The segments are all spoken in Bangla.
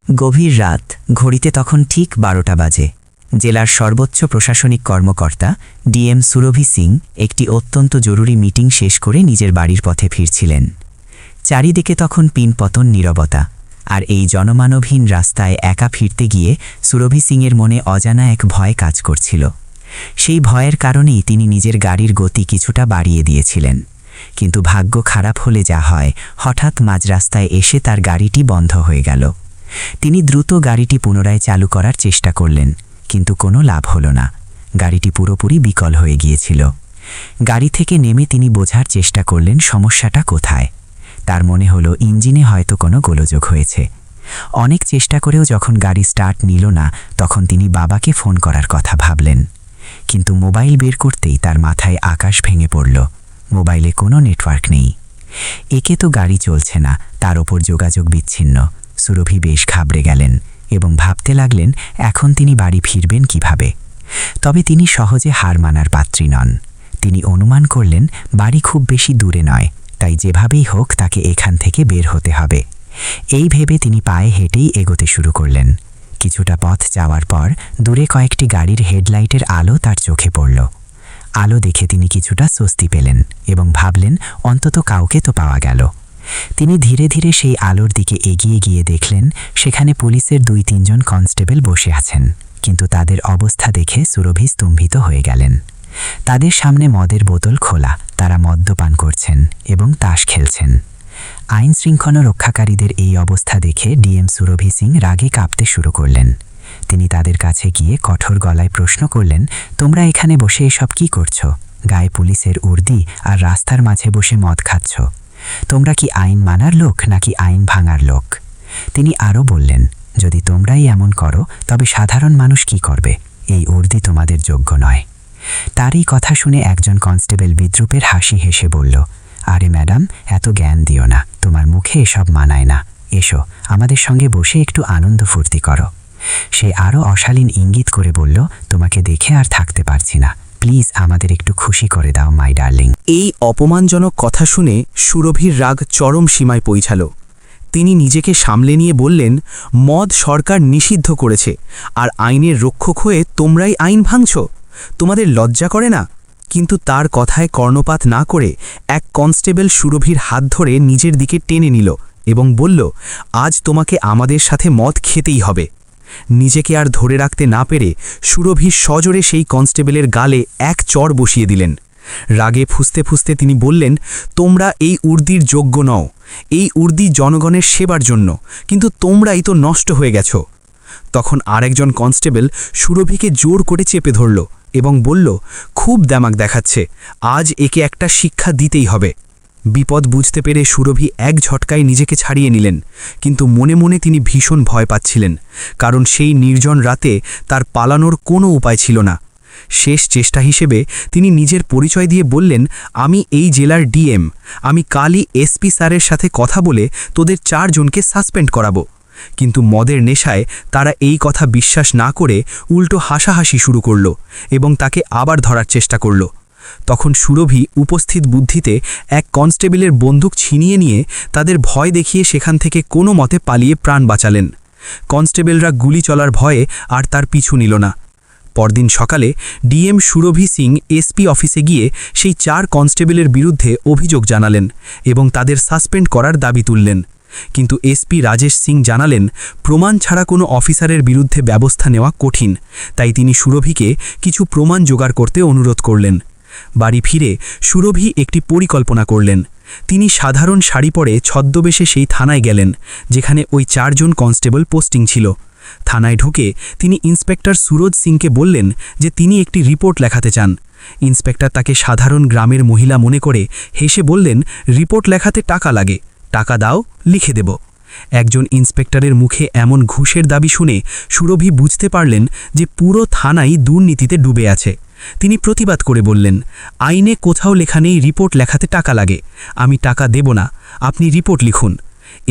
গভীর রাত, ঘড়িতে তখন ঠিক 12টা বাজে। জেলার সর্বোচ্চ প্রশাসনিক কর্মকর্তা ডিএম সুরভি সিং একটি অত্যন্ত জরুরি মিটিং শেষ করে নিজের বাড়ির পথে ফিরছিলেন। চারিদিকে তখন পিনপতন নীরবতা, আর এই জনমানবহীন রাস্তায় একা ফিরতে গিয়ে সুরভি সিংয়ের মনে অজানা এক ভয় কাজ করছিল। সেই ভয়ের কারণেই তিনি নিজের গাড়ির গতি কিছুটা বাড়িয়ে দিয়েছিলেন। কিন্তু ভাগ্য খারাপ হলে যা হয়, হঠাৎ মাঝ রাস্তায় এসে তার গাড়িটি বন্ধ হয়ে গেল। তিনি দ্রুত গাড়িটি পুনরায় চালু করার চেষ্টা করলেন, কিন্তু কোনো লাভ হলো না। গাড়িটি পুরোপুরি বিকল হয়ে গিয়েছিল। গাড়ি থেকে নেমে তিনি বোঝার চেষ্টা করলেন সমস্যাটা কোথায়। তার মনে হলো ইঞ্জিনে হয়তো কোনো গোলযোগ হয়েছে। অনেক চেষ্টা করেও যখন গাড়ি স্টার্ট নিল না, তখন তিনি বাবাকে ফোন করার কথা ভাবলেন। কিন্তু মোবাইল বের করতেই তার মাথায় আকাশ ভেঙে পড়ল। মোবাইলে কোনো নেটওয়ার্ক নেই। একে তো গাড়ি চলছে না, তার ওপর যোগাযোগ বিচ্ছিন্ন। সুরভি বেশ ঘাবড়ে গেলেন এবং ভাবতে লাগলেন এখন তিনি বাড়ি ফিরবেন কিভাবে। তবে তিনি সহজে হার মানার পাত্রী নন। তিনি অনুমান করলেন বাড়ি খুব বেশি দূরে নয়, তাই যেভাবেই হোক তাকে এখান থেকে বের হতে হবে। এই ভেবে তিনি পায়ে হেঁটেই এগোতে শুরু করলেন। কিছুটা পথ যাওয়ার পর দূরে কয়েকটি গাড়ির হেডলাইটের আলো তার চোখে পড়ল। আলো দেখে তিনি কিছুটা স্বস্তি পেলেন এবং ভাবলেন অন্তত কাউকে তো পাওয়া গেল। তিনি ধীরে ধীরে সেই আলোর দিকে এগিয়ে গিয়ে দেখলেন সেখানে পুলিশের 2-3 কনস্টেবল বসে আছেন। কিন্তু তাদের অবস্থা দেখে সুরভি স্তম্ভিত হয়ে গেলেন। তাদের সামনে মদের বোতল খোলা, তারা মদ্যপান করছেন এবং তাস খেলছেন। আইন শৃঙ্খলা রক্ষাকারীদের এই অবস্থা দেখে ডিএম সুরভি সিং রাগে কাঁপতে শুরু করলেন। তিনি তাদের কাছে গিয়ে কঠোর গলায় প্রশ্ন করলেন, তোমরা এখানে বসে এসব কি করছো? গায়ে পুলিশের উর্দি আর রাস্তার মাঝে বসে মদ খাচ্ছ। তোমরা কি আইন মানার লোক নাকি আইন ভাঙার লোক? তিনি আরও বললেন, যদি তোমরাই এমন করো তবে সাধারণ মানুষ কি করবে? এই উর্দি তোমাদের যোগ্য নয়। তার এই কথা শুনে একজন কনস্টেবল বিদ্রূপের হাসি হেসে বলল, আরে ম্যাডাম, এত জ্ঞান দিও না, তোমার মুখে এসব মানায় না। এসো, আমাদের সঙ্গে বসে একটু আনন্দ ফুর্তি করো। সে আরও অশালীন ইঙ্গিত করে বলল, তোমাকে দেখে আর থাকতে পারছি না, প্লিজ আমাদের একটু খুশি করে দাও মাই ডার্লিং। এই অপমানজনক কথা শুনে সুরভির রাগ চরম সীমায় পৌঁছাল। তিনি নিজেকে সামলে নিয়ে বললেন, মদ সরকার নিষিদ্ধ করেছে, আর আইনের রক্ষক হয়ে তোমরাই আইন ভাঙছ? তোমাদের লজ্জা করে না? কিন্তু তার কথায় কর্ণপাত না করে এক কনস্টেবল সুরভির হাত ধরে নিজের দিকে টেনে নিল এবং বলল, আজ তোমাকে আমাদের সাথে মদ খেতেই হবে। নিজেকে আর ধরে রাখতে না পেরে সুরভি সজোরে সেই কনস্টেবলের গালে এক চড় বসিয়ে দিলেন। রাগে ফুঁসতে ফুঁসতে তিনি বললেন, তোমরা এই উর্দির যোগ্য নও। এই উর্দি জনগণের সেবার জন্য, কিন্তু তোমরাই তো নষ্ট হয়ে গেছ। তখন আরেকজন কনস্টেবল সুরভিকে জোর করে চেপে ধরল এবং বলল, খুব দেমাক দেখাচ্ছে, আজ একে একটা শিক্ষা দিতেই হবে। বিপদ বুঝতে পেরে সুরভি এক ঝটকায় নিজেকে ছাড়িয়ে নিলেন, কিন্তু মনে মনে তিনি ভীষণ ভয় পাচ্ছিলেন, কারণ সেই নির্জন রাতে তার পালানোর কোনো উপায় ছিল না। শেষ চেষ্টা হিসেবে তিনি নিজের পরিচয় দিয়ে বললেন, আমি এই জেলার ডিএম, আমি কালই এসপি স্যারের সাথে কথা বলে তোদের 4 জনকে সাসপেন্ড করাবো। কিন্তু মদের নেশায় তারা এই কথা বিশ্বাস না করে উল্টো হাসাহাসি শুরু করল এবং তাকে আবার ধরার চেষ্টা করল। তখন সুরভি উপস্থিত বুদ্ধিতে এক কনস্টেবলের বন্দুক ছিনিয়ে নিয়ে তাদের ভয় দেখিয়ে সেখান থেকে কোনো মতে পালিয়ে প্রাণ বাঁচালেন। কনস্টেবলরা গুলি চলার ভয়ে আর তার পিছু নিল না। পরদিন সকালে ডিএম সুরভি সিং এসপি অফিসে গিয়ে সেই 4 কনস্টেবলের বিরুদ্ধে অভিযোগ জানালেন এবং তাদের সাসপেন্ড করার দাবি তুললেন। কিন্তু এসপি রাজেশ সিং জানালেন, প্রমাণ ছাড়া কোনো অফিসারের বিরুদ্ধে ব্যবস্থা নেওয়া কঠিন, তাই তিনি সুরভিকে কিছু প্রমাণ জোগাড় করতে অনুরোধ করলেন। বাড়ি ফিরে সুরভি একটি পরিকল্পনা করলেন। তিনি সাধারণ শাড়ি পরে ছদ্মবেশে সেই থানায় গেলেন যেখানে ওই 4 জন কনস্টেবল পোস্টিং ছিল। থানায় ঢুকে তিনি ইন্সপেক্টর সুরজ সিংকে বললেন যে তিনি একটি রিপোর্ট লেখাতে চান। ইন্সপেক্টর তাকে সাধারণ গ্রামের মহিলা মনে করে হেসে বললেন, রিপোর্ট লেখাতে টাকা লাগে, টাকা দাও, লিখে দেব। একজন ইন্সপেক্টরের মুখে এমন ঘুষের দাবি শুনে সুরভি বুঝতে পারলেন যে পুরো থানাই দুর্নীতিতে ডুবে আছে। তিনি প্রতিবাদ করে বললেন, আইনে কোথাও লেখা নেই রিপোর্ট লেখাতে টাকা লাগে, আমি টাকা দেব না, আপনি রিপোর্ট লিখুন।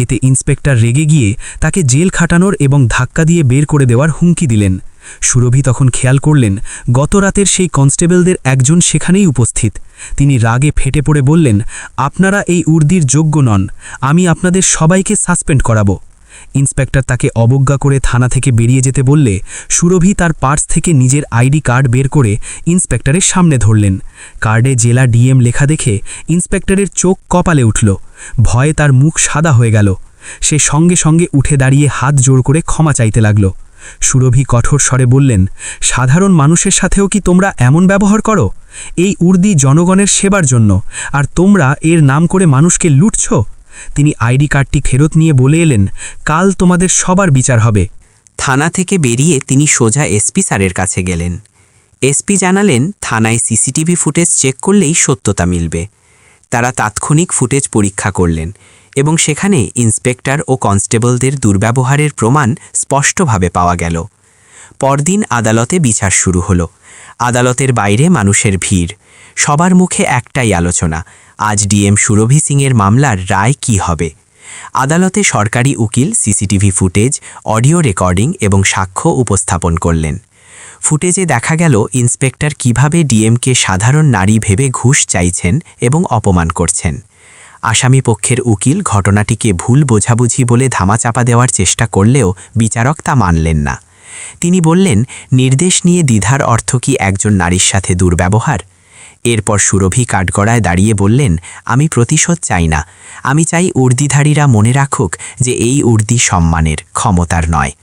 এতে ইন্সপেক্টর রেগে গিয়ে তাকে জেল খাটানোর এবং ধাক্কা দিয়ে বের করে দেওয়ার হুমকি দিলেন। সুরভি তখন খেয়াল করলেন গত রাতের সেই কনস্টেবলদের একজন সেখানেই উপস্থিত। তিনি রাগে ফেটে পড়ে বললেন, আপনারা এই উর্দির যোগ্য নন, আমি আপনাদের সবাইকে সাসপেন্ড করাবো। ইন্সপেক্টর তাকে অবজ্ঞা করে থানা থেকে বেরিয়ে যেতে বললে সুরভি তার পার্স থেকে নিজের আইডি কার্ড বের করে ইন্সপেক্টরের সামনে ধরলেন। কার্ডে জেলা ডিএম লেখা দেখে ইন্সপেক্টরের চোখ কপালে উঠল। ভয়ে তার মুখ সাদা হয়ে গেল। সে সঙ্গে সঙ্গে উঠে দাঁড়িয়ে হাত জোড় করে ক্ষমা চাইতে লাগল। সুরভি কঠোর স্বরে বললেন, সাধারণ মানুষের সাথেও কি তোমরা এমন ব্যবহার করো? এই উর্দি জনগণের সেবার জন্য, আর তোমরা এর নাম করে মানুষকে লুটছ। তিনি আইডি কার্ডটি ফেরত নিয়ে বলে এলেন, কাল তোমাদের সবার বিচার হবে। থানা থেকে বেরিয়ে তিনি সোজা এসপি স্যারের কাছে গেলেন। এসপি জানালেন, থানায় সিসিটিভি ফুটেজ চেক করলেই সত্যতা মিলবে। তারা তাৎক্ষণিক ফুটেজ পরীক্ষা করলেন এবং সেখানে ইন্সপেক্টর ও কনস্টেবলদের দুর্ব্যবহারের প্রমাণ স্পষ্টভাবে পাওয়া গেল। পরদিন আদালতে বিচার শুরু হলো। আদালতের বাইরে মানুষের ভিড়। সবার মুখে একটাই আলোচনা, আজ ডিএম সুরভি সিংয়ের মামলার রায় কি হবে। আদালতে সরকারি উকিল সিসিটিভি ফুটেজ, অডিও রেকর্ডিং এবং সাক্ষ্য উপস্থাপন করলেন। ফুটেজে দেখা গেল ইন্সপেক্টর কিভাবে ডিএমকে সাধারণ নারী ভেবে ঘুষ চাইছেন এবং অপমান করছেন। আসামি পক্ষের উকিল ঘটনাটিকে ভুল বোঝাবুঝি বলে ধামাচাপা দেওয়ার চেষ্টা করলেও বিচারক তা মানলেন না। তিনি বললেন, নির্দেশ নিয়ে দ্বিধার অর্থ কি একজন নারীর সাথে দুর্ব্যবহার? এরপর সুরভি কাঠগড়ায় দাঁড়িয়ে বললেন, আমি প্রতিশোধ চাই না। আমি চাই উর্দিধারীরা মনে রাখুক যে এই উর্দি সম্মানের, ক্ষমতার নয়।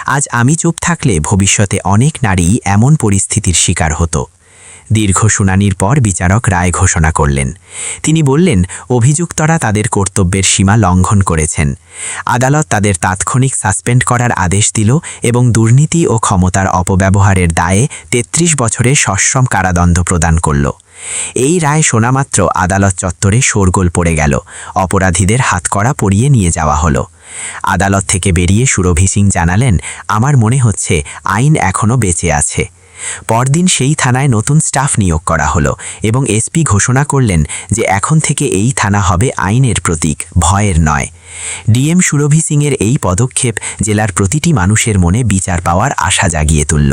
আজ আমি চুপ থাকলে ভবিষ্যতে অনেক নারী এমন পরিস্থিতির শিকার হতো। দীর্ঘ শুনানির পর বিচারক রায় ঘোষণা করলেন। তিনি বললেন, অভিযুক্তরা তাদের কর্তব্যের সীমা লঙ্ঘন করেছেন। আদালত তাদের তাৎক্ষণিক সাসপেন্ড করার আদেশ দিল এবং দুর্নীতি ও ক্ষমতার অপব্যবহারের দায়ে ৩৩ বছরের সশ্রম কারাদণ্ড প্রদান করল। এই রায় শোনামাত্র আদালত চত্বরে শোরগোল পড়ে গেল। অপরাধীদের হাতকড়া পরিয়ে নিয়ে যাওয়া হলো। আদালত থেকে বেরিয়ে সুরভি সিং জানালেন, আমার মনে হচ্ছে আইন এখনও বেঁচে আছে। পরদিন সেই থানায় নতুন স্টাফ নিয়োগ করা হলো এবং এসপি ঘোষণা করলেন যে এখন থেকে এই থানা হবে আইনের প্রতীক, ভয়ের নয়। ডিএম সুরভি সিংয়ের এই পদক্ষেপ জেলার প্রতিটি মানুষের মনে বিচার পাওয়ার আশা জাগিয়ে তুলল।